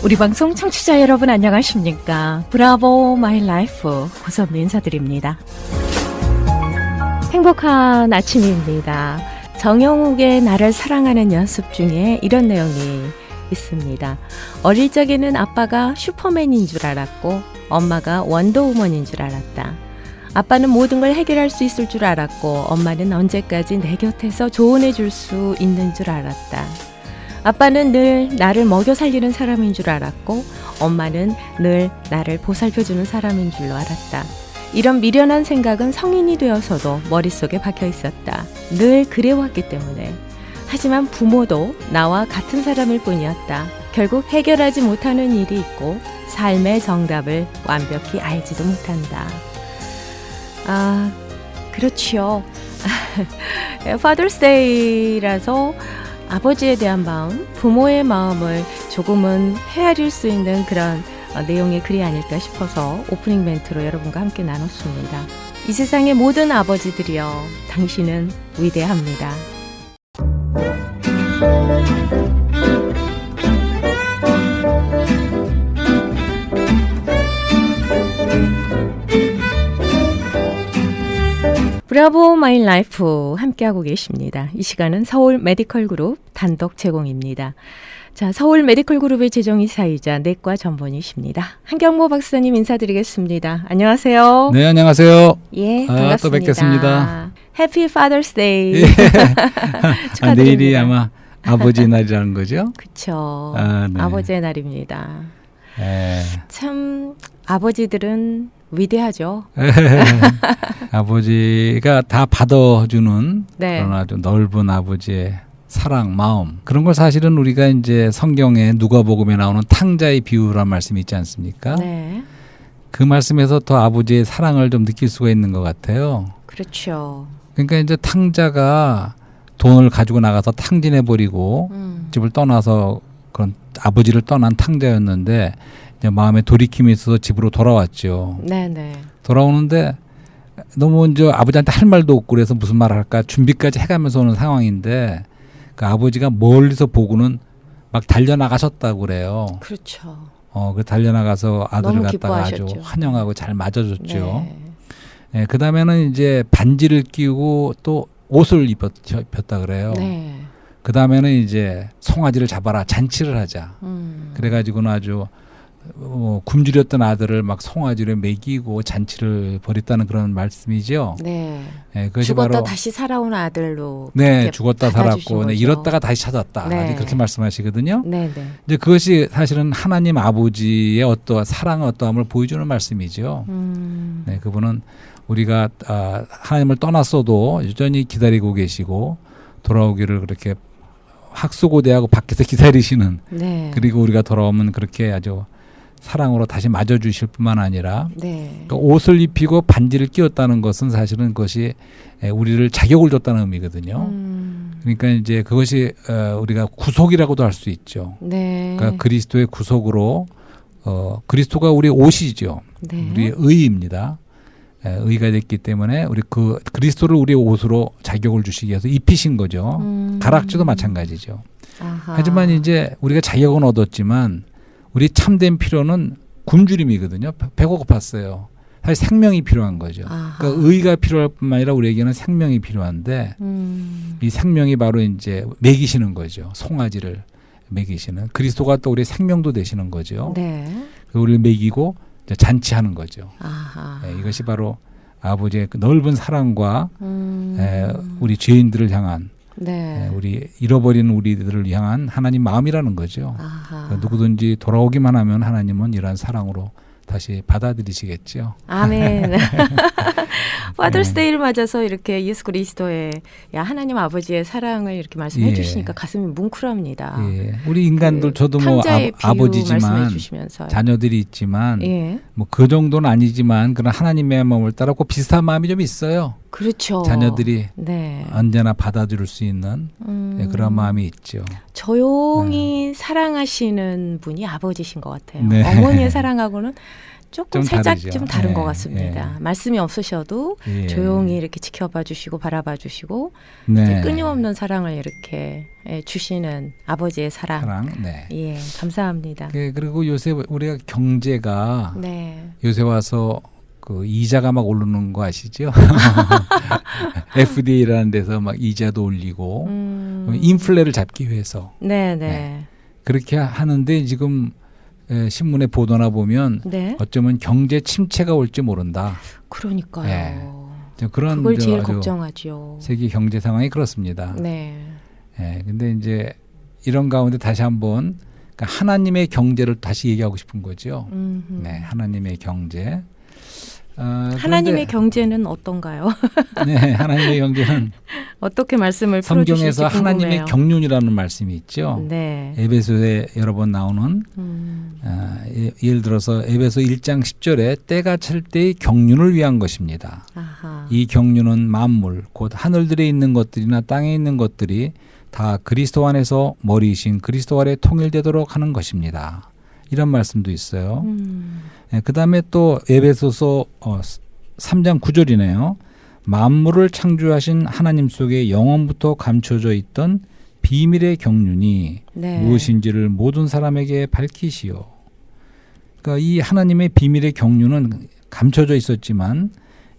우리 방송 청취자 여러분 안녕하십니까? 브라보 마이 라이프 고선미 인사드립니다. 행복한 아침입니다. 정영욱의 나를 사랑하는 연습 중에 이런 내용이 있습니다. 어릴 적에는 아빠가 슈퍼맨인 줄 알았고 엄마가 원더우먼인 줄 알았다. 아빠는 모든 걸 해결할 수 있을 줄 알았고 엄마는 언제까지 내 곁에서 조언해 줄 수 있는 줄 알았다. 아빠는 늘 나를 먹여 살리는 사람인 줄 알았고 엄마는 늘 나를 보살펴주는 사람인 줄로 알았다. 이런 미련한 생각은 성인이 되어서도 머릿속에 박혀 있었다. 늘 그래왔기 때문에. 하지만 부모도 나와 같은 사람일 뿐이었다. 결국 해결하지 못하는 일이 있고 삶의 정답을 완벽히 알지도 못한다. 그렇지요. Father's Day라서 아버지에 대한 마음, 부모의 마음을 조금은 헤아릴 수 있는 그런 내용의 글이 아닐까 싶어서 오프닝 멘트로 여러분과 함께 나눴습니다. 이 세상의 모든 아버지들이여, 당신은 위대합니다. 브라보 마이 라이프 함께하고 계십니다. 이 시간은 서울 메디컬 그룹 단독 제공입니다. 자, 서울 메디컬 그룹의 재정이사이자 내과 전문의십니다. 한경모 박사님 인사드리겠습니다. 안녕하세요. 네, 안녕하세요. 예, 반갑습니다. 또 뵙겠습니다. 해피 파더스 데이. 예. 축하드립니다. 내일이 아마 아버지 날이라는 거죠? 그렇죠. 네. 아버지의 날입니다. 예. 참 아버지들은 위대하죠. 아버지가 다 받아주는 네. 그런 아주 넓은 아버지의 사랑, 마음, 그런 걸 사실은 우리가 이제 성경에 누가복음에 나오는 탕자의 비유란 말씀이 있지 않습니까? 네. 그 말씀에서 더 아버지의 사랑을 좀 느낄 수가 있는 것 같아요. 그렇죠. 그러니까 이제 탕자가 돈을 가지고 나가서 탕진해 버리고 집을 떠나서 그런 아버지를 떠난 탕자였는데 이제 마음에 돌이킴이 있어서 집으로 돌아왔죠. 네네. 돌아오는데 너무 이제 아버지한테 할 말도 없고 그래서 무슨 말을 할까 준비까지 해가면서 오는 상황인데 그 아버지가 멀리서 보고는 막 달려나가셨다고 그래요. 그렇죠. 그 달려나가서 아들을 너무 갖다가 아주 기뻐하셨죠. 환영하고 잘 맞아줬죠. 네. 네, 그 다음에는 이제 반지를 끼우고 또 옷을 입혔다 그래요. 네. 그 다음에는 이제 송아지를 잡아라 잔치를 하자. 그래가지고는 아주 굶주렸던 아들을 막 송아지를 먹이고 잔치를 벌였다는 그런 말씀이죠. 네. 네, 그것이 죽었다 바로 다시 살아온 아들로. 네, 죽었다 살았고 네, 거죠. 잃었다가 다시 찾았다. 네. 그렇게 말씀하시거든요. 네네. 이제 그것이 사실은 하나님 아버지의 어떠한 사랑의 어떠함을 보여주는 말씀이죠. 네, 그분은 우리가 하나님을 떠났어도 여전히 기다리고 계시고 돌아오기를 그렇게 학수고대하고 밖에서 기다리시는. 네. 그리고 우리가 돌아오면 그렇게 아주 사랑으로 다시 맞아주실 뿐만 아니라 네. 그러니까 옷을 입히고 반지를 끼웠다는 것은 사실은 그것이 우리를 자격을 줬다는 의미거든요. 그러니까 이제 그것이 우리가 구속이라고도 할 수 있죠. 네. 그러니까 그리스도의 구속으로 그리스도가 우리의 옷이죠. 네. 우리의 의입니다. 의가 됐기 때문에 우리 그 그리스도를 우리의 옷으로 자격을 주시기 위해서 입히신 거죠. 가락지도 마찬가지죠. 아하. 하지만 이제 우리가 자격은 얻었지만 우리 참된 필요는 굶주림이거든요. 배가 고팠어요. 사실 생명이 필요한 거죠. 아하. 그러니까 의가 필요할 뿐만 아니라 우리에게는 생명이 필요한데 이 생명이 바로 이제 먹이시는 거죠. 송아지를 먹이시는 그리스도가 또 우리의 생명도 되시는 거죠. 네. 우리를 먹이고 이제 잔치하는 거죠. 아하. 이것이 바로 아버지의 그 넓은 사랑과 우리 죄인들을 향한 네. 우리 잃어버린 우리들을 향한 하나님 마음이라는 거죠. 아하. 누구든지 돌아오기만 하면 하나님은 이러한 사랑으로 다시 받아들이시겠죠. 아멘. 파더스 데이를 맞아서 이렇게 예수 그리스도의 하나님 아버지의 사랑을 이렇게 말씀해 예. 주시니까 가슴이 뭉클합니다. 예. 우리 인간들 저도 뭐 탕자의 비유 아버지지만 말씀해 주시면서요. 자녀들이 있지만 예. 뭐 그 정도는 아니지만 그런 하나님의 마음을 따라 꼭 비슷한 마음이 좀 있어요. 그렇죠. 자녀들이 네. 언제나 받아줄 수 있는 네, 그런 마음이 있죠. 조용히 사랑하시는 분이 아버지신 것 같아요. 네. 어머니의 사랑하고는 조금 좀 살짝 다르죠. 좀 다른 예, 것 같습니다. 말씀이 없으셔도 예. 조용히 이렇게 지켜봐 주시고 바라봐 주시고 네. 이제 끊임없는 사랑을 이렇게 주시는 아버지의 사랑. 네. 예, 감사합니다. 그리고 요새 우리가 경제가 네. 요새 와서 그 이자가 막 오르는 거 아시죠? FDA라는 데서 막 이자도 올리고 인플레를 잡기 위해서 네, 네. 네. 그렇게 하는데 지금 신문에 보도나 보면 네. 어쩌면 경제 침체가 올지 모른다. 그러니까요. 네. 그런 그걸 제일 아주 걱정하죠. 세계 경제 상황이 그렇습니다. 네. 근데 이제 이런 가운데 다시 한번 그러니까 하나님의 경제를 다시 얘기하고 싶은 거죠. 네, 하나님의 경제. 하나님의 경제는 어떤가요? 네, 하나님의 경제는 어떻게 말씀을 풀어주실지 성경에서 궁금해요. 하나님의 경륜이라는 말씀이 있죠. 네. 에베소에 여러 번 나오는 예를 들어서 에베소 1장 10절에 때가 찰 때의 경륜을 위한 것입니다. 아하. 이 경륜은 만물 곧 하늘들에 있는 것들이나 땅에 있는 것들이 다 그리스도 안에서 머리이신 그리스도 아래 통일되도록 하는 것입니다. 이런 말씀도 있어요. 그 다음에 또 에베소서 3장 9절이네요. 만물을 창조하신 하나님 속에 영원부터 감춰져 있던 비밀의 경륜이 네. 무엇인지를 모든 사람에게 밝히시오. 그러니까 이 하나님의 비밀의 경륜은 감춰져 있었지만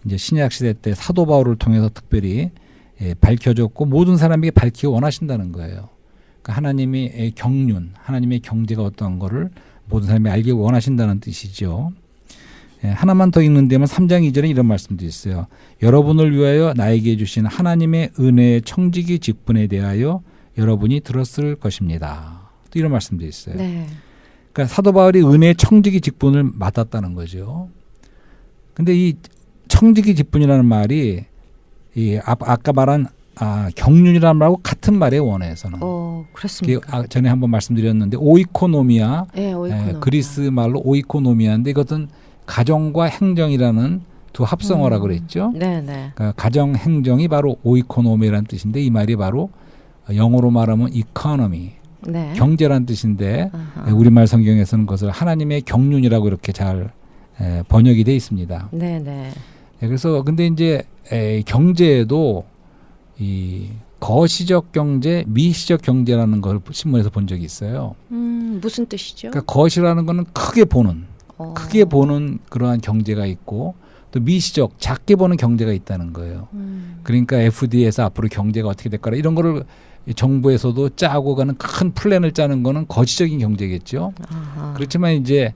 이제 신약 시대 때 사도 바울을 통해서 특별히 밝혀졌고 모든 사람에게 밝히기 원하신다는 거예요. 그러니까 하나님의 경륜, 하나님의 경제가 어떠한 거를 모든 사람이 알기 원하신다는 뜻이죠. 하나만 더 읽는 데면 3장 2절에 이런 말씀도 있어요. 여러분을 위하여 나에게 주신 하나님의 은혜의 청지기 직분에 대하여 여러분이 들었을 것입니다. 또 이런 말씀도 있어요. 네. 그러니까 사도 바울이 은혜의 청지기 직분을 맡았다는 거죠. 근데 이 청지기 직분이라는 말이 이 아까 말한 경륜이라는 말하고 같은 말이에요, 원어에서는. 그렇습니까? 전에 한번 말씀드렸는데 오이코노미아, 네, 오이코노미아. 그리스 말로 오이코노미아인데 이것은 가정과 행정이라는 두 합성어라고 그랬죠. 네, 네. 그러니까 가정 행정이 바로 오이코노미라는 뜻인데 이 말이 바로 영어로 말하면 이코노미, 네. 경제라는 뜻인데 아하. 우리말 성경에서는 그것을 하나님의 경륜이라고 이렇게 잘 번역이 돼 있습니다. 네, 네. 그래서 근데 이제 경제에도 이 거시적 경제, 미시적 경제라는 걸 신문에서 본 적이 있어요. 무슨 뜻이죠? 그러니까 거시라는 거는 크게 보는 그러한 경제가 있고 또 미시적, 작게 보는 경제가 있다는 거예요. 그러니까 FDA에서 앞으로 경제가 어떻게 될 거라 이런 거를 정부에서도 짜고 가는 큰 플랜을 짜는 거는 거시적인 경제겠죠. 아하. 그렇지만 이제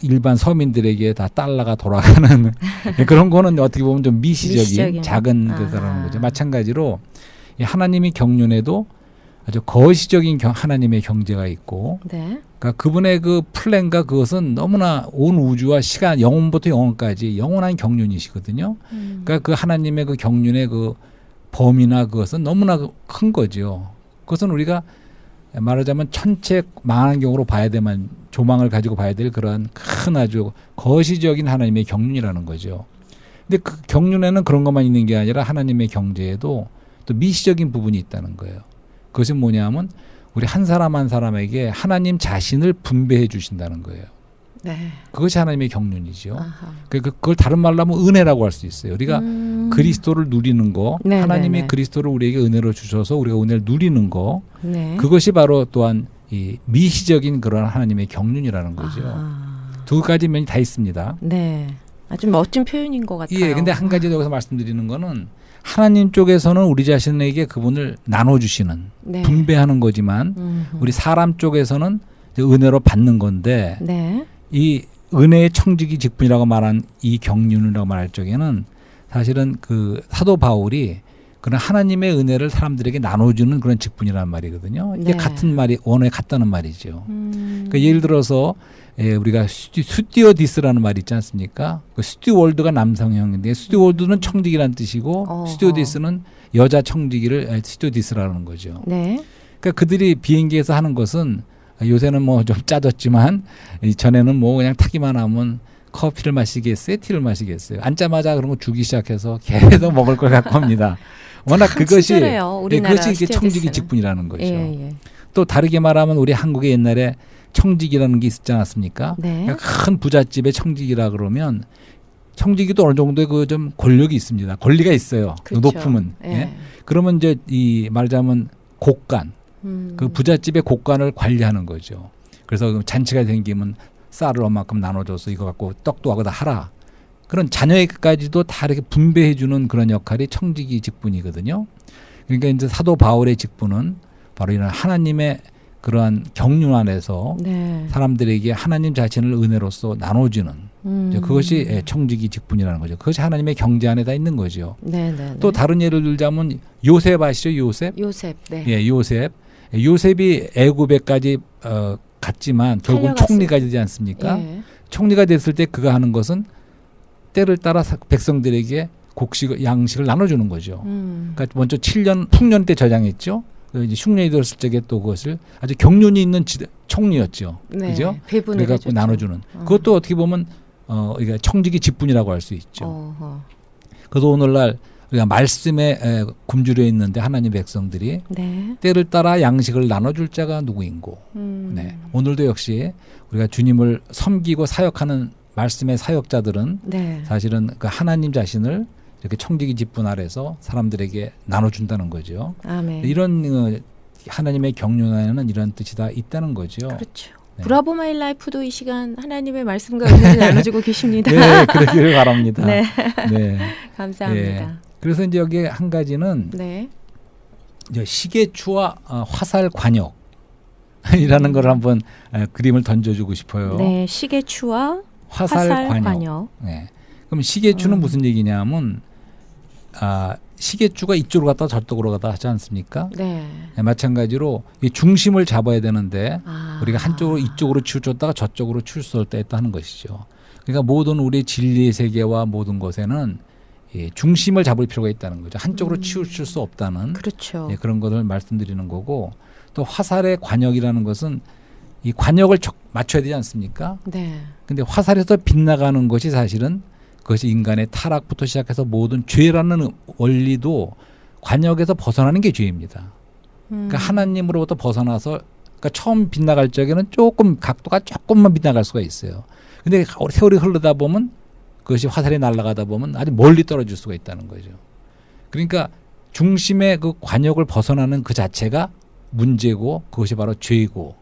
일반 서민들에게 다 달러가 돌아가는 그런 거는 어떻게 보면 좀 미시적인 작은 그런 거죠. 마찬가지로 이 하나님의 경륜에도 아주 거시적인 하나님의 경제가 있고, 네. 그러니까 그분의 그 플랜과 그것은 너무나 온 우주와 시간, 영원부터 영원까지 영원한 경륜이시거든요. 그러니까 그 하나님의 그 경륜의 그 범위나 그것은 너무나 큰 거죠. 그것은 우리가 말하자면 천체 망하는 경우로 봐야 되만 조망을 가지고 봐야 될 그러한 큰 아주 거시적인 하나님의 경륜이라는 거죠. 근데 그 경륜에는 그런 것만 있는 게 아니라 하나님의 경제에도 또 미시적인 부분이 있다는 거예요. 그것은 뭐냐면 우리 한 사람 한 사람에게 하나님 자신을 분배해 주신다는 거예요. 네. 그것이 하나님의 경륜이죠. 아하. 그걸 다른 말로 하면 은혜라고 할 수 있어요. 우리가 그리스도를 누리는 거, 네, 하나님이 네. 그리스도를 우리에게 은혜로 주셔서 우리가 은혜를 누리는 거, 네. 그것이 바로 또한 이 미시적인 그런 하나님의 경륜이라는 거죠. 두 가지 면이 다 있습니다. 네. 아주 멋진 표현인 것 같아요. 예, 근데 한 가지 더 여기서 말씀드리는 거는 하나님 쪽에서는 우리 자신에게 그분을 나눠주시는, 네. 분배하는 거지만 우리 사람 쪽에서는 은혜로 받는 건데 네. 이 은혜의 청지기 직분이라고 말한 이 경륜이라고 말할 적에는 사실은 그 사도 바울이 그런 하나님의 은혜를 사람들에게 나눠주는 그런 직분이라는 말이거든요. 이게 네. 같은 말이 원어에 같다는 말이죠. 그러니까 예를 들어서 우리가 스튜어디스라는 말이 있지 않습니까? 그 스튜월드가 남성형인데 스튜월드는 청지기라는 뜻이고 스튜어디스는 여자 청지기를 스튜어디스라는 거죠. 네. 그러니까 그들이 비행기에서 하는 것은 요새는 뭐 좀 짜졌지만 전에는 뭐 그냥 타기만 하면 커피를 마시겠어요? 티를 마시겠어요? 앉자마자 그런 거 주기 시작해서 계속 먹을 걸 갖고 옵니다. 워낙 그것이 친절해요, 우리나라 그것이 이게 청지기 스튜어디스는. 직분이라는 거죠. 예, 예. 또 다르게 말하면 우리 한국에 옛날에 청직이라는 게 있었지 않았습니까? 네. 큰 부잣집의 청직이라 그러면 청직이도 어느 정도의 그 좀 권력이 있습니다. 권리가 있어요. 그 그렇죠. 높으면. 예. 예? 그러면 이제 이 말하자면 곡간, 그 부잣집의 곡간을 관리하는 거죠. 그래서 잔치가 생기면 쌀을 얼마큼 나눠줘서 이거 갖고 떡도 하고 다 하라. 그런 자녀에게까지도 다 이렇게 분배해주는 그런 역할이 청지기 직분이거든요. 그러니까 이제 사도 바울의 직분은 바로 이런 하나님의 그러한 경륜 안에서 네. 사람들에게 하나님 자신을 은혜로서 나눠주는 이제 그것이 청지기 직분이라는 거죠. 그것이 하나님의 경제 안에 다 있는 거죠. 네, 네, 또 네. 다른 예를 들자면 요셉 아시죠? 요셉? 요셉. 네. 예, 요셉. 요셉이 애굽에까지 갔지만 결국은 살려갔어요. 총리가 되지 않습니까? 예. 총리가 됐을 때 그가 하는 것은 때를 따라 백성들에게 곡식, 양식을 나눠주는 거죠. 그러니까 먼저 7년 풍년 때 저장했죠. 이제 흉년이 들었을 적에 또 그것을 아주 경륜이 있는 총리였죠. 네. 그죠? 배분을 그래갖고 해줬죠. 나눠주는. 그것도 어떻게 보면 이게 청지기 직분이라고 할 수 있죠. 어허. 그래서 오늘날 우리가 말씀에 굶주려 있는데 하나님 백성들이 네. 때를 따라 양식을 나눠줄 자가 누구인고. 네. 오늘도 역시 우리가 주님을 섬기고 사역하는 말씀의 사역자들은 네. 사실은 그 하나님 자신을 이렇게 청지기 직분 아래서 사람들에게 나눠준다는 거죠. 아멘. 이런 하나님의 경륜 안에는 이런 뜻이 다 있다는 거죠. 그렇죠. 네. 브라보 마이 라이프도 이 시간 하나님의 말씀과 은혜를 나눠주고 계십니다. 네, 그러기를 바랍니다. 네. 네. 감사합니다. 예. 그래서 이제 여기 한 가지는 네. 이제 시계추와 화살 관역이라는 걸 한번 그림을 던져주고 싶어요. 네. 시계추와 화살 관역. 네. 그럼 시계추는 무슨 얘기냐면 시계추가 이쪽으로 갔다 저쪽으로 갔다 하지 않습니까? 네. 네, 마찬가지로 이 중심을 잡아야 되는데 아. 우리가 한쪽으로 이쪽으로 치우쳤다가 저쪽으로 치우쳤을 때 했다 하는 것이죠. 그러니까 모든 우리 진리의 세계와 모든 것에는 중심을 잡을 필요가 있다는 거죠. 한쪽으로 치우칠 수 없다는 그렇죠. 그런 것을 말씀드리는 거고, 또 화살의 관역이라는 것은 이 관역을 맞춰야 되지 않습니까? 네. 근데 화살에서 빗나가는 것이 사실은 그것이 인간의 타락부터 시작해서 모든 죄라는 원리도 관역에서 벗어나는 게 죄입니다. 그러니까 하나님으로부터 벗어나서 그러니까 처음 빗나갈 적에는 조금 각도가 조금만 빗나갈 수가 있어요. 근데 세월이 흐르다 보면 그것이 화살이 날아가다 보면 아주 멀리 떨어질 수가 있다는 거죠. 그러니까 중심의 그 관역을 벗어나는 그 자체가 문제고 그것이 바로 죄이고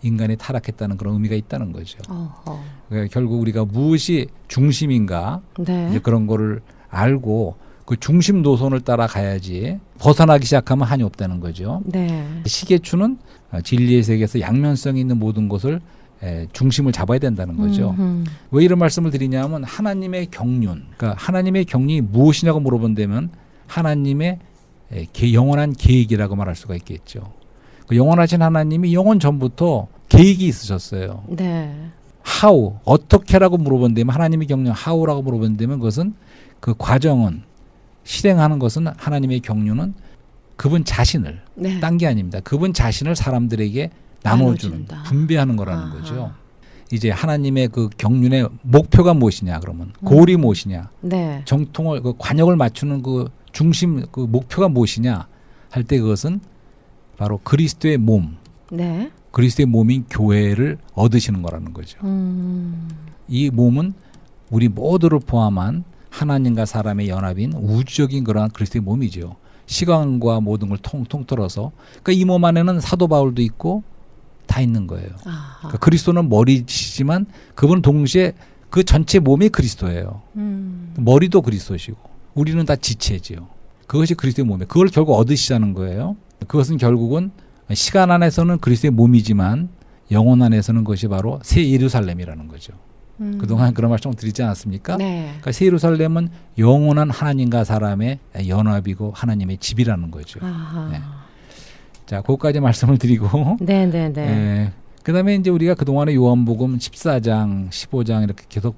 인간이 타락했다는 그런 의미가 있다는 거죠. 어허. 그러니까 결국 우리가 무엇이 중심인가 네. 이제 그런 거를 알고 그 중심 노선을 따라가야지 벗어나기 시작하면 한이 없다는 거죠. 네. 시계추는 진리의 세계에서 양면성이 있는 모든 것을 중심을 잡아야 된다는 거죠. 왜 이런 말씀을 드리냐면 하나님의 경륜, 그러니까 하나님의 경륜이 무엇이냐고 물어본다면 하나님의 영원한 계획이라고 말할 수가 있겠죠. 그 영원하신 하나님이 영원 전부터 계획이 있으셨어요. 네. how, 어떻게라고 물어본다면 하나님의 경륜 how라고 물어본다면 그것은 그 과정은 실행하는 것은 하나님의 경륜은 그분 자신을 네. 딴 게 아닙니다. 그분 자신을 사람들에게 나눠주는 나눠준다. 분배하는 거라는 아하. 거죠. 이제 하나님의 그 경륜의 목표가 무엇이냐 그러면 골이 무엇이냐 네. 정통을 그 관역을 맞추는 그 중심 그 목표가 무엇이냐 할 때 그것은 바로 그리스도의 몸, 네. 그리스도의 몸인 교회를 얻으시는 거라는 거죠. 이 몸은 우리 모두를 포함한 하나님과 사람의 연합인 우주적인 그러한 그리스도의 몸이죠. 시간과 모든 걸 통통 털어서 그러니까 이 몸 안에는 사도 바울도 있고 다 있는 거예요. 그러니까 그리스도는 머리시지만 그분은 동시에 그 전체 몸이 그리스도예요. 머리도 그리스도시고 우리는 다 지체지요. 그것이 그리스도의 몸이에요. 그걸 결국 얻으시자는 거예요. 그것은 결국은 시간 안에서는 그리스도의 몸이지만 영혼 안에서는 그것이 바로 새 예루살렘이라는 거죠. 그동안 그런 말씀을 드리지 않았습니까? 네. 그러니까 새 예루살렘은 영원한 하나님과 사람의 연합이고 하나님의 집이라는 거죠. 아하. 네. 자, 그것까지 말씀을 드리고 네. 그다음에 이제 우리가 그동안에 요한복음 14장, 15장 이렇게 계속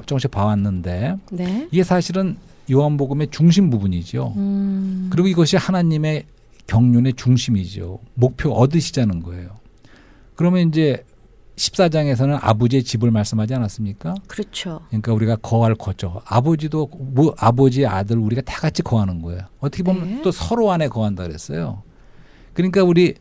조금씩 봐왔는데 네. 이게 사실은 요한복음의 중심 부분이죠. 그리고 이것이 하나님의 경륜의 중심이죠. 목표 얻으시자는 거예요. 그러면 이제 14장에서는 아버지의 집을 말씀하지 않았습니까? 그렇죠. 그러니까 우리가 거할 거죠. 아버지도 아버지의 아들 우리가 다 같이 거하는 거예요. 어떻게 보면 네. 또 서로 안에 거한다 그랬어요. 그러니까 우리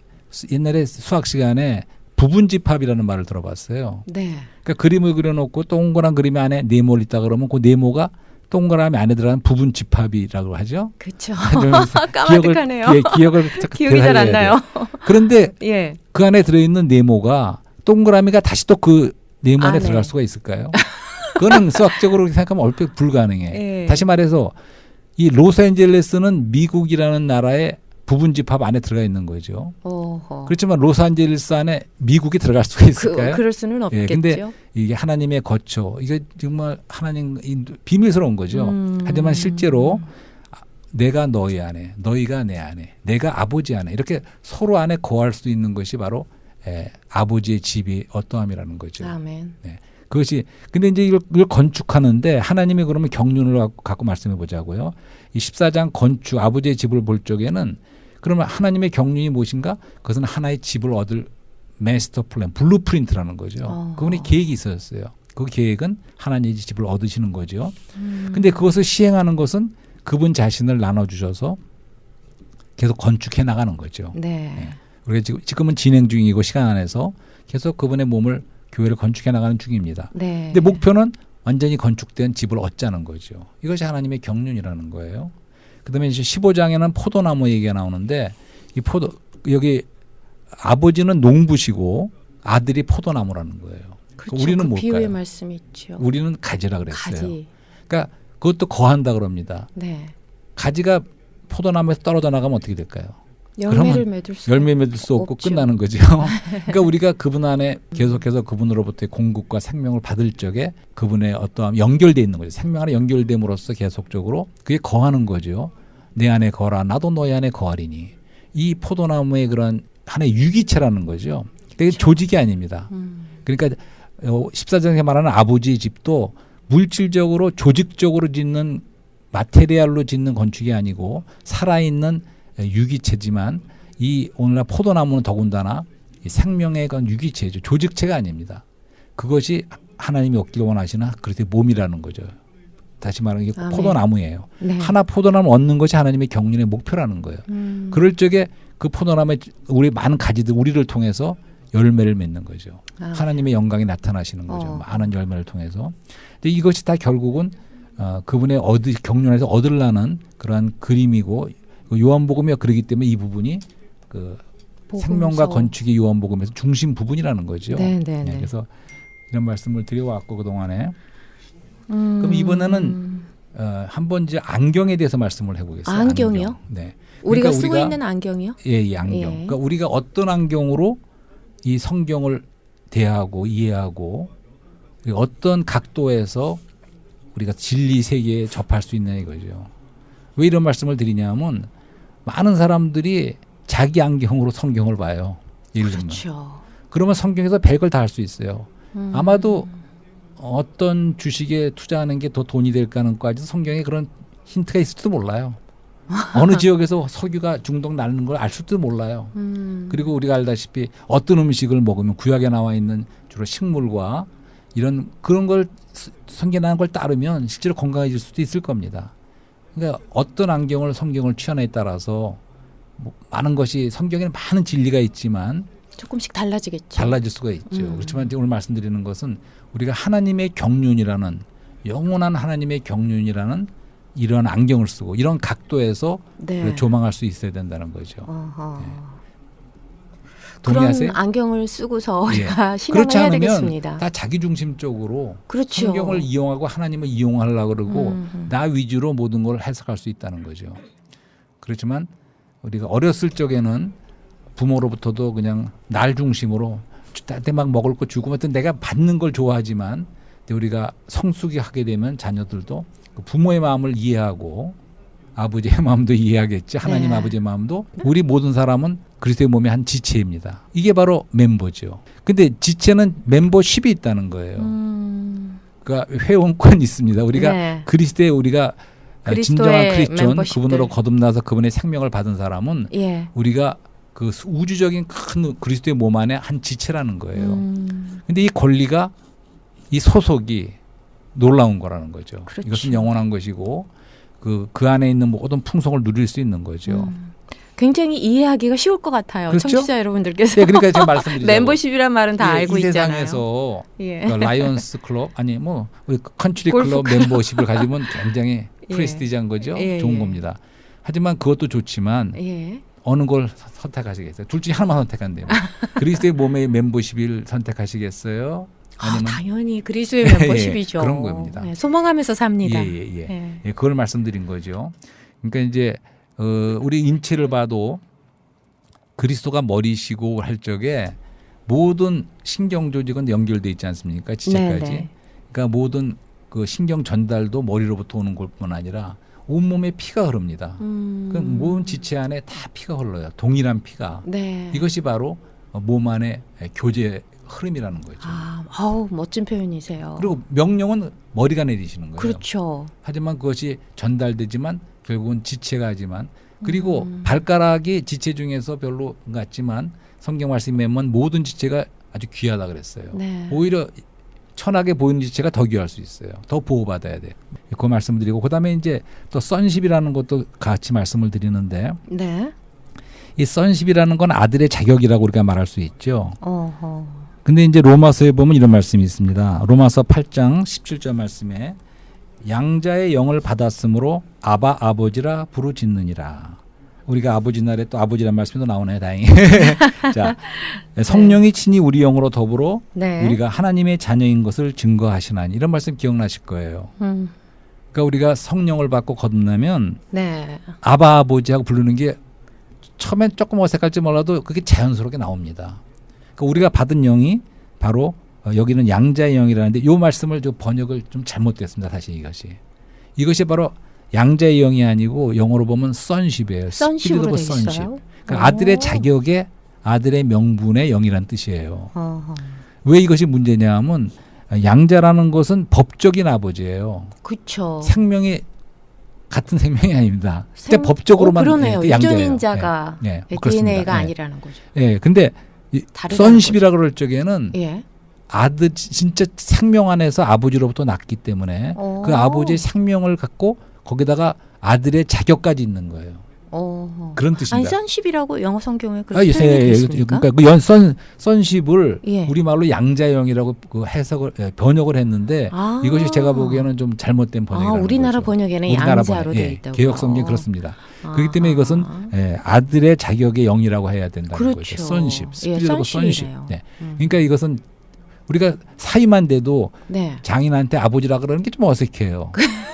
옛날에 수학 시간에 부분집합이라는 말을 들어봤어요. 네. 그러니까 그림을 그려놓고 동그란 그림 안에 네모를 있다 그러면 그 네모가 동그라미 안에 들어가는 부분집합이라고 하죠. 그렇죠. 그러면서 까마득하네요. 기억을 기억이 잘 안 나요. 그런데 예. 그 안에 들어있는 네모가 동그라미가 다시 또 그 네모 안에 안에. 들어갈 수가 있을까요? 그거는 수학적으로 생각하면 얼핏 불가능해. 예. 다시 말해서 이 로스앤젤레스는 미국이라는 나라의 부분집합 안에 들어가 있는 거죠. 어허. 그렇지만 로스앤젤레스 안에 미국이 들어갈 수가 있을까요? 그럴 수는 없겠죠. 예, 근데 이게 하나님의 거처, 이게 정말 하나님 비밀스러운 거죠. 하지만 실제로 내가 너희 안에, 너희가 내 안에, 내가 아버지 안에 이렇게 서로 안에 거할 수 있는 것이 바로 아버지의 집이 어떠함이라는 거죠. 아멘. 네. 그것이 근데 이제 이걸 건축하는데 하나님이 그러면 경륜을 갖고 말씀해 보자고요. 이 14장 건축 아버지의 집을 볼 적에는 그러면 하나님의 경륜이 무엇인가? 그것은 하나의 집을 얻을 마스터 플랜, 블루프린트라는 거죠. 그분의 계획이 있었어요. 그 계획은 하나님의 집을 얻으시는 거죠. 근데 그것을 시행하는 것은 그분 자신을 나눠주셔서 계속 건축해 나가는 거죠. 네. 네. 우리가 지금은 진행 중이고 시간 안에서 계속 그분의 몸을 교회를 건축해 나가는 중입니다. 네. 근데 목표는 완전히 건축된 집을 얻자는 거죠. 이것이 하나님의 경륜이라는 거예요. 그다음에 이제 15장에는 포도나무 얘기가 나오는데 이 여기 아버지는 농부시고 아들이 포도나무라는 거예요. 그렇죠. 우리는 그 뭘까요? 비유의 말씀이 있죠. 우리는 가지라 그랬어요. 가지. 그러니까 그것도 거한다 그럽니다. 네. 가지가 포도나무에서 떨어져 나가면 어떻게 될까요? 열매를 맺을 수 열매 맺을 수 없고 없죠. 끝나는 거죠. 그러니까 우리가 그분 안에 계속해서 그분으로부터의 공급과 생명을 받을 적에 그분의 어떠한 연결돼 있는 거죠. 생명 안에 연결됨으로써 계속적으로 그게 거하는 거죠. 내 안에 거라 나도 너희 안에 거하리니. 이 포도나무의 그런 하나의 유기체라는 거죠. 그게 조직이 아닙니다. 그러니까 14장에 말하는 아버지의 집도 물질적으로 조직적으로 짓는 마테리얼로 짓는 건축이 아니고 살아있는 유기체지만 이 오늘날 포도나무는 더군다나 이 생명의 건 유기체죠. 조직체가 아닙니다. 그것이 하나님이 얻기를 원하시는 그리스도의 몸이라는 거죠. 다시 말하면 이게 아멘. 포도나무예요. 네. 하나 포도나무 얻는 것이 하나님의 경륜의 목표라는 거예요. 그럴 적에 그 포도나무에 우리 많은 가지들 우리를 통해서 열매를 맺는 거죠. 하나님의 영광이 나타나시는 거죠. 많은 열매를 통해서. 근데 이것이 다 결국은 그분의 경륜에서 얻으려는 그러한 그림이고 요한복음이 그러기 때문에 이 부분이 그 생명과 건축의 요한복음에서 중심 부분이라는 거죠. 네, 네, 네. 그래서 이런 말씀을 드려왔고 그동안에 그럼 이번에는 한번 이제 안경에 대해서 말씀을 해보겠습니다. 안경이요? 안경. 네. 우리가 그러니까 쓰고 있는 안경이요? 예, 이 안경. 예. 그러니까 우리가 어떤 안경으로 이 성경을 대하고 이해하고 어떤 각도에서 우리가 진리 세계에 접할 수 있냐 이거죠. 왜 이런 말씀을 드리냐면 많은 사람들이 자기 안경으로 성경을 봐요. 예를 들면. 그렇죠. 그러면 성경에서 별걸 다 할 수 있어요. 아마도 어떤 주식에 투자하는 게 더 돈이 될까는까지도 성경에 그런 힌트가 있을지도 몰라요. 어느 지역에서 석유가 중독 나는 걸 알 수도 몰라요. 그리고 우리가 알다시피 어떤 음식을 먹으면 구약에 나와 있는 주로 식물과 이런 그런 걸 성경에 나온 걸 따르면 실제로 건강해질 수도 있을 겁니다. 그러니까 어떤 안경을 성경을 취하냐에 따라서 뭐 많은 것이 성경에는 많은 진리가 있지만 조금씩 달라지겠죠. 달라질 수가 있죠. 그렇지만 오늘 말씀드리는 것은 우리가 하나님의 경륜이라는 영원한 하나님의 경륜이라는 이런 안경을 쓰고 이런 각도에서 네. 조망할 수 있어야 된다는 거죠. 어허. 네. 그런 동의하세요? 안경을 쓰고서 예. 우리가 신앙을 그렇지 해야 않으면 되겠습니다. 다 자기 중심적으로 그렇죠. 성경을 이용하고 하나님을 이용하려고 그러고 나 위주로 모든 걸 해석할 수 있다는 거죠. 그렇지만 우리가 어렸을 적에는 부모로부터도 그냥 날 중심으로 나한테 막 먹을 거 주고 하여튼 내가 받는 걸 좋아하지만 근데 우리가 성숙이 하게 되면 자녀들도 그 부모의 마음을 이해하고 아버지의 마음도 이해하겠지. 하나님 네. 아버지의 아버지의 마음도 우리 모든 사람은 그리스도의 몸의 한 지체입니다. 이게 바로 멤버죠. 근데 지체는 멤버십이 있다는 거예요. 그러니까 회원권이 있습니다. 우리가 네. 그리스도의 우리가 그리스도의 진정한 크리스천 멤버십들. 그분으로 거듭나서 그분의 생명을 받은 사람은 예. 우리가 그 우주적인 큰 그리스도의 몸 안에 한 지체라는 거예요. 근데 이 권리가 이 소속이 놀라운 거라는 거죠. 그렇죠. 이것은 영원한 것이고 그 안에 있는 모든 풍성을 누릴 수 있는 거죠. 굉장히 이해하기가 쉬울 것 같아요. 그렇죠? 청취자 여러분들께서. 네, 그러니까 제가 말씀드리죠. 멤버십이란 말은 다 알고 이 있잖아요. 세상에서 예. 그 라이언스 클럽 아니 뭐 우리 컨트리 골프 클럽 멤버십을 가지면 굉장히 예. 프레스티지한 거죠. 예, 좋은 예. 겁니다. 하지만 그것도 좋지만 예. 어느 걸 선택하시겠어요? 둘 중에 하나만 선택한대요. 그리스도의 몸의 멤버십을 선택하시겠어요? 아니면 당연히 그리스도의 예, 멤버십이죠. 그런 겁니다. 예, 소망하면서 삽니다. 예. 예. 예, 그걸 말씀드린 거죠. 그러니까 이제 우리 인체를 봐도 그리스도가 머리시고 할 적에 모든 신경 조직은 연결돼 있지 않습니까? 지체까지. 네. 그러니까 모든 그 신경 전달도 머리로부터 오는 것뿐 아니라 온몸에 피가 흐릅니다. 그 모든 지체 안에 다 피가 흘러요. 동일한 피가. 네. 이것이 바로 몸 안의 교제 흐름이라는 거죠. 아우 멋진 표현이세요. 그리고 명령은 머리가 내리시는 거예요. 그렇죠. 하지만 그것이 전달되지만 결국은 지체가 하지만 그리고 발가락이 지체 중에서 별로 같지만 성경 말씀에 보면 모든 지체가 아주 귀하다 그랬어요. 네. 오히려 천하게 보이는 지체가 더 귀할 수 있어요. 더 보호받아야 돼요. 그 말씀을 드리고 그다음에 이제 또 선십이라는 것도 같이 말씀을 드리는데 네. 이 선십이라는 건 아들의 자격이라고 우리가 말할 수 있죠. 어허. 근데 이제 로마서에 보면 이런 말씀이 있습니다. 로마서 8장 17절 말씀에 양자의 영을 받았으므로 아바 아버지라 부르짖느니라. 우리가 아버지 날에 또 아버지란 말씀도 나오네요. 다행히. 자, 성령이 친히 우리 영으로 더불어 네. 우리가 하나님의 자녀인 것을 증거하시나니 이런 말씀 기억나실 거예요. 그러니까 우리가 성령을 받고 거듭나면 네. 아바 아버지하고 부르는 게 처음엔 조금 어색할지 몰라도 그게 자연스럽게 나옵니다. 그러니까 우리가 받은 영이 바로 여기는 양자의 영이라는데 이 말씀을 좀 번역을 좀 잘못됐습니다. 사실 이것이 바로 양자의 영이 아니고 영어로 보면 sonship이에요. sonship으로 돼 sonship. 있어요? 그러니까 아들의 자격의 아들의 명분의 영이라는 뜻이에요. 어허. 왜 이것이 문제냐 하면 양자라는 것은 법적인 아버지예요. 그렇죠. 생명이 같은 생명이 아닙니다. 근데 법적으로만 그러네요. 양자예요. 유전인자가 네. DNA가 아니라는 거죠. 예, 근데 sonship이라 그럴 적에는 예. 아들 진짜 생명 안에서 아버지로부터 났기 때문에 그 아버지의 생명을 갖고 거기다가 아들의 자격까지 있는 거예요. 그런 뜻입니다. 아니 선십이라고 영어 성경에 그렇게 표현이 되어 있습니까? 그러니까 그 선십을 예. 우리말로 양자영이라고 그 해석을 번역을 했는데 이것이 제가 보기에는 좀 잘못된 번역이라는 우리나라 거죠. 번역에는 우리나라 양자로 되어 예, 있다고. 개역 성경 그렇습니다. 그렇기 때문에 이것은 아들의 자격의 영이라고 해야 된다는 그렇죠. 거죠. 선십, 예, 스피릿 선십. 선십이네요. 네. 그러니까 이것은 우리가 사이만 돼도 네. 장인한테 아버지라 그러는 게 좀 어색해요.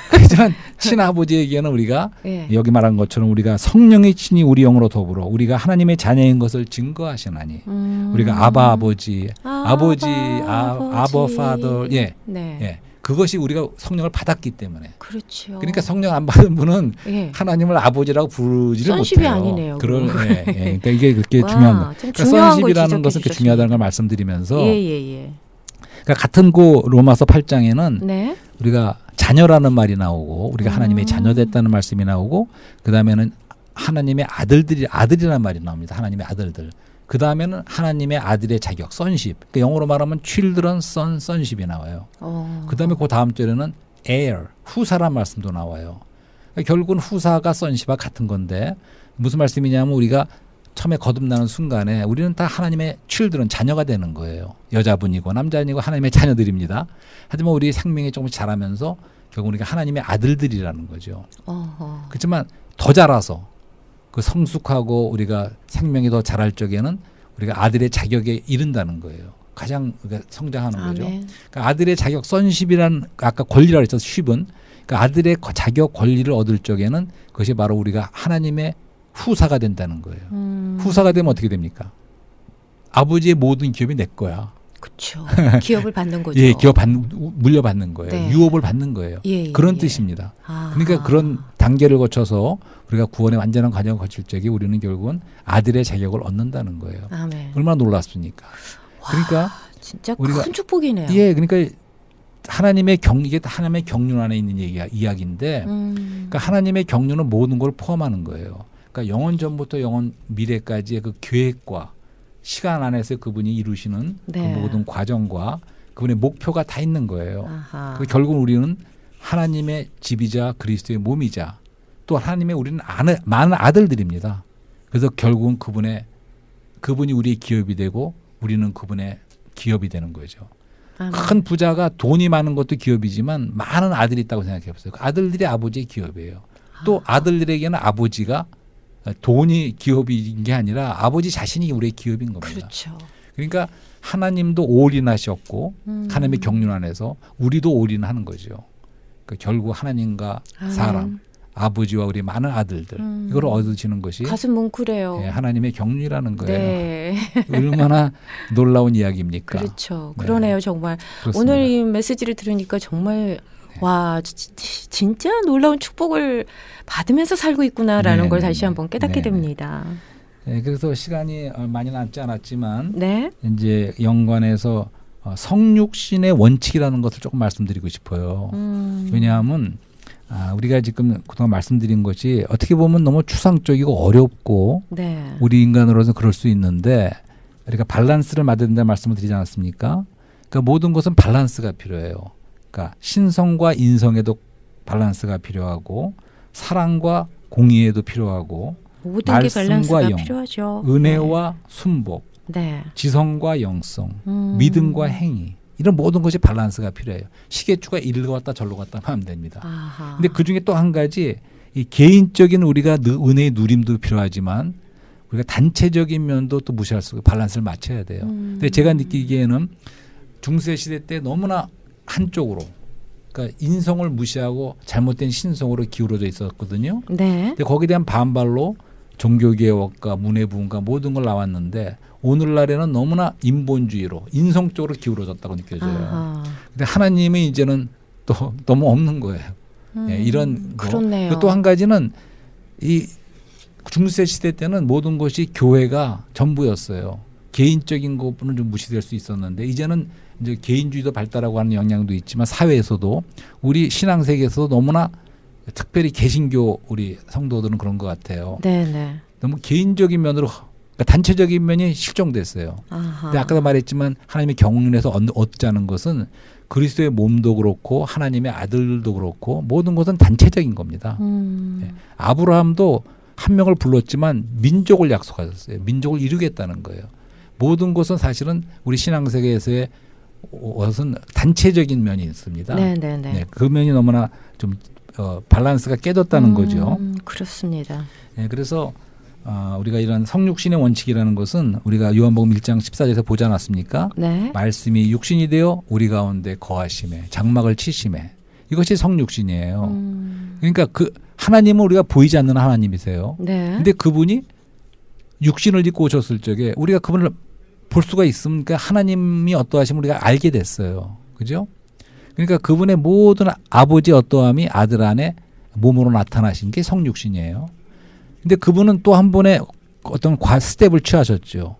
그렇지만 친아버지에게는 우리가 예. 여기 말한 것처럼 우리가 성령이 친히 우리 영으로 더불어 우리가 하나님의 자녀인 것을 증거하시나니 우리가 아바 아버지, 아버지, 아버 파더, 예, 네. 예, 그것이 우리가 성령을 받았기 때문에. 그렇죠. 그러니까 성령 안 받은 분은 예. 하나님을 아버지라고 부르지를 선십이 못해요. 아니네요. 예, 예. 그러니까 이게 그렇게 와, 중요한 거. 좀 그러니까 중요한 걸 선십이라는 것은 지적해 그 중요하다는 걸 말씀드리면서 예. 그러니까 같은 고 로마서 8장에는 네. 우리가 자녀라는 말이 나오고 우리가 하나님의 자녀됐다는 말씀이 나오고 그 다음에는 하나님의 아들이라는 말이 나옵니다. 하나님의 아들들. 그 다음에는 하나님의 아들의 자격, sonship. 그러니까 영어로 말하면 children, sonship이 나와요. 그 다음에 그 다음 절에는 heir, 후사란 말씀도 나와요. 그러니까 결국은 후사가 sonship과 같은 건데 무슨 말씀이냐면 우리가 처음에 거듭나는 순간에 우리는 다 하나님의 children, 자녀가 되는 거예요. 여자분이고 남자분이고 하나님의 자녀들입니다. 하지만 우리 생명이 조금씩 자라면서 결국 우리가 하나님의 아들들이라는 거죠. 그렇지만 더 자라서 그 성숙하고 우리가 생명이 더 자랄 적에는 우리가 아들의 자격에 이른다는 거예요. 가장 우리가 성장하는 거죠. 그러니까 아들의 자격, 선십이라는 아까 권리라고 했죠. 쉽은 그러니까 아들의 자격 권리를 얻을 적에는 그것이 바로 우리가 하나님의 후사가 된다는 거예요. 후사가 되면 어떻게 됩니까? 아버지의 모든 기업이 내 거야. 그렇죠. 기업을 받는 거죠. 예, 물려받는 거예요. 네. 유업을 받는 거예요. 그런 뜻입니다. 그러니까 그런 단계를 거쳐서 우리가 구원의 완전한 과정을 거칠 적에 우리는 결국은 아들의 자격을 얻는다는 거예요. 아멘. 얼마나 놀랍습니까? 그러니까 진짜 우리가 큰 축복이네요. 예, 그러니까 이게 하나님의 경륜 안에 있는 이야기인데, 그러니까 하나님의 경륜은 모든 걸 포함하는 거예요. 그러니까 영원 전부터 영원 미래까지의 그 계획과 시간 안에서 그분이 이루시는 네. 그 모든 과정과 그분의 목표가 다 있는 거예요. 아하. 그 결국 우리는 하나님의 집이자 그리스도의 몸이자 또 하나님의 우리는 많은 아들들입니다. 그래서 결국은 그분이 우리의 기업이 되고 우리는 그분의 기업이 되는 거죠. 아멘. 큰 부자가 돈이 많은 것도 기업이지만 많은 아들이 있다고 생각해 보세요. 그 아들들이 아버지의 기업이에요. 또 아들들에게는 아버지가 돈이 기업인 게 아니라 아버지 자신이 우리의 기업인 겁니다. 그렇죠. 그러니까 하나님도 올인하셨고 하나님의 경륜 안에서 우리도 올인하는 거죠. 그러니까 결국 하나님과 아멘. 사람, 아버지와 우리 많은 아들들 이걸 얻으시는 것이 가슴 뭉클해요. 예, 하나님의 경륜이라는 거예요. 네. 얼마나 놀라운 이야기입니까? 그렇죠. 네. 그러네요, 정말. 그렇습니다. 오늘 이 메시지를 들으니까 정말 와, 진짜 놀라운 축복을 받으면서 살고 있구나라는 네, 걸 네, 다시 네. 한번 깨닫게 네, 네. 됩니다. 네, 그래서 시간이 많이 남지 않았지만 네. 이제 연관해서 성육신의 원칙이라는 것을 조금 말씀드리고 싶어요. 왜냐하면 우리가 지금 그동안 말씀드린 것이 어떻게 보면 너무 추상적이고 어렵고 네. 우리 인간으로서 그럴 수 있는데 우리가 밸런스를 맞아야 된다는 말씀을 드리지 않았습니까? 그러니까 모든 것은 밸런스가 필요해요. 그러니까 신성과 인성에도 밸런스가 필요하고 사랑과 공의에도 필요하고 모든 게 말씀과 밸런스가 영, 필요하죠. 은혜와 순복, 네. 지성과 영성, 믿음과 행위 이런 모든 것이 밸런스가 필요해요. 시계추가 이리로 갔다 절로 갔다 하면 됩니다. 아하. 근데 그중에 또 한 가지 이 개인적인 우리가 은혜의 누림도 필요하지만 우리가 단체적인 면도 또 무시할 수 없고 밸런스를 맞춰야 돼요. 근데 제가 느끼기에는 중세 시대 때 너무나 한쪽으로 그러니까 인성을 무시하고 잘못된 신성으로 기울어져 있었거든요. 네. 근데 거기에 대한 반발로 종교개혁과 문해부흥과 모든 걸 나왔는데 오늘날에는 너무나 인본주의로 인성적으로 기울어졌다고 느껴져요. 아하. 근데 하나님은 이제는 또 너무 없는 거예요. 예, 이런 거. 그렇네요. 또 한 가지는 이 중세 시대 때는 모든 것이 교회가 전부였어요. 개인적인 것은 좀 무시될 수 있었는데 이제는 이제 개인주의도 발달하고 하는 영향도 있지만 사회에서도 우리 신앙 세계에서도 너무나 특별히 개신교 우리 성도들은 그런 것 같아요. 네네. 너무 개인적인 면으로 그러니까 단체적인 면이 실종됐어요. 아하. 근데 아까도 말했지만 하나님의 경륜에서 얻자는 것은 그리스도의 몸도 그렇고 하나님의 아들도 그렇고 모든 것은 단체적인 겁니다. 예. 아브라함도 한 명을 불렀지만 민족을 약속하셨어요. 민족을 이루겠다는 거예요. 모든 것은 사실은 우리 신앙세계에서의 것은 단체적인 면이 있습니다. 네네네. 네, 그 면이 너무나 좀 밸런스가 깨졌다는 거죠. 그렇습니다. 네, 그래서 우리가 이런 성육신의 원칙이라는 것은 우리가 요한복음 1장 14절에서 보지 않았습니까? 네. 말씀이 육신이 되어 우리 가운데 거하심에 장막을 치심에 이것이 성육신이에요. 그러니까 그 하나님은 우리가 보이지 않는 하나님이세요. 네. 근데 그분이 육신을 입고 오셨을 적에 우리가 그분을 볼 수가 있으니까 하나님이 어떠하심을 우리가 알게 됐어요. 그죠? 그러니까 그분의 모든 아버지 어떠함이 아들 안에 몸으로 나타나신 게 성육신이에요. 근데 그분은 또 한 번의 어떤 스텝을 취하셨죠.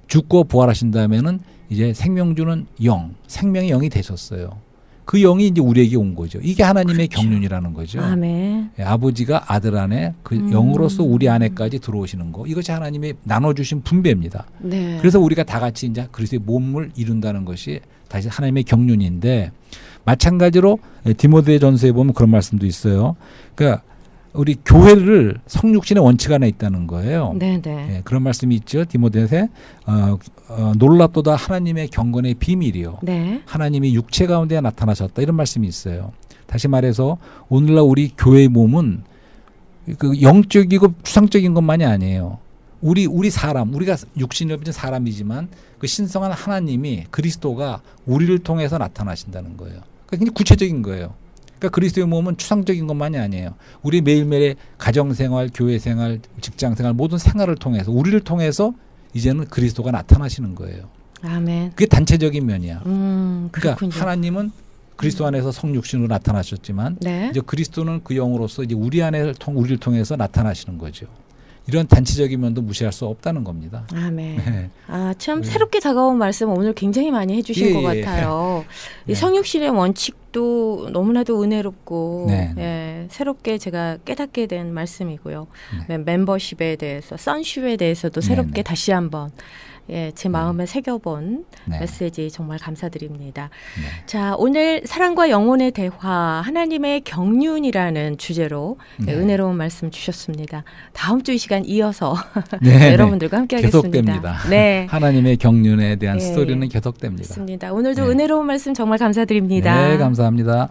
죽고 부활하신 다음에는 이제 생명 주는 영, 생명의 영이 되셨어요. 그 영이 이제 우리에게 온 거죠. 이게 하나님의 그렇죠. 경륜이라는 거죠. 아멘. 예, 아버지가 아들 안에 그 영으로서 우리 안에까지 들어오시는 거. 이것이 하나님이 나눠주신 분배입니다. 네. 그래서 우리가 다 같이 이제 그리스도의 몸을 이룬다는 것이 다시 하나님의 경륜인데 마찬가지로 디모데전서에 보면 그런 말씀도 있어요. 그러니까 우리 교회를 성육신의 원칙 안에 있다는 거예요. 네네. 예, 그런 말씀이 있죠. 디모데에 놀랍도다 하나님의 경건의 비밀이요. 네. 하나님이 육체 가운데 나타나셨다 이런 말씀이 있어요. 다시 말해서 오늘날 우리 교회의 몸은 그 영적이고 추상적인 것만이 아니에요. 우리 사람, 우리가 육신을 가진 사람이지만 그 신성한 하나님이 그리스도가 우리를 통해서 나타나신다는 거예요. 그러니까 굉장히 구체적인 거예요. 그러니까 그리스도의 몸은 추상적인 것만이 아니에요. 우리 매일매일의 가정생활, 교회생활, 직장생활 모든 생활을 통해서 우리를 통해서 이제는 그리스도가 나타나시는 거예요. 아멘. 그게 단체적인 면이야. 그렇군요. 그러니까 하나님은 그리스도 안에서 성육신으로 나타나셨지만 네. 이제 그리스도는 그 영으로서 이제 우리 안에 우리를 통해서 나타나시는 거죠. 이런 단체적인 면도 무시할 수 없다는 겁니다. 아멘. 네. 아, 참 새롭게 다가온 말씀 오늘 굉장히 많이 해주신 예, 것 예. 같아요. 네. 이 성육신의 원칙도 너무나도 은혜롭고 네, 예, 새롭게 제가 깨닫게 된 말씀이고요. 네. 멤버십에 대해서, 선십에 대해서도 새롭게 네. 다시 한번 예, 제 마음에 새겨본 네. 메시지 정말 감사드립니다. 네. 자, 오늘 사랑과 영혼의 대화, 하나님의 경륜이라는 주제로 네. 은혜로운 말씀 주셨습니다. 다음 주 이 시간 이어서 네, 여러분들과 함께 하겠습니다. 계속됩니다. 네. 하나님의 경륜에 대한 네. 스토리는 계속됩니다. 맞습니다. 오늘도 네. 은혜로운 말씀 정말 감사드립니다. 네, 감사합니다.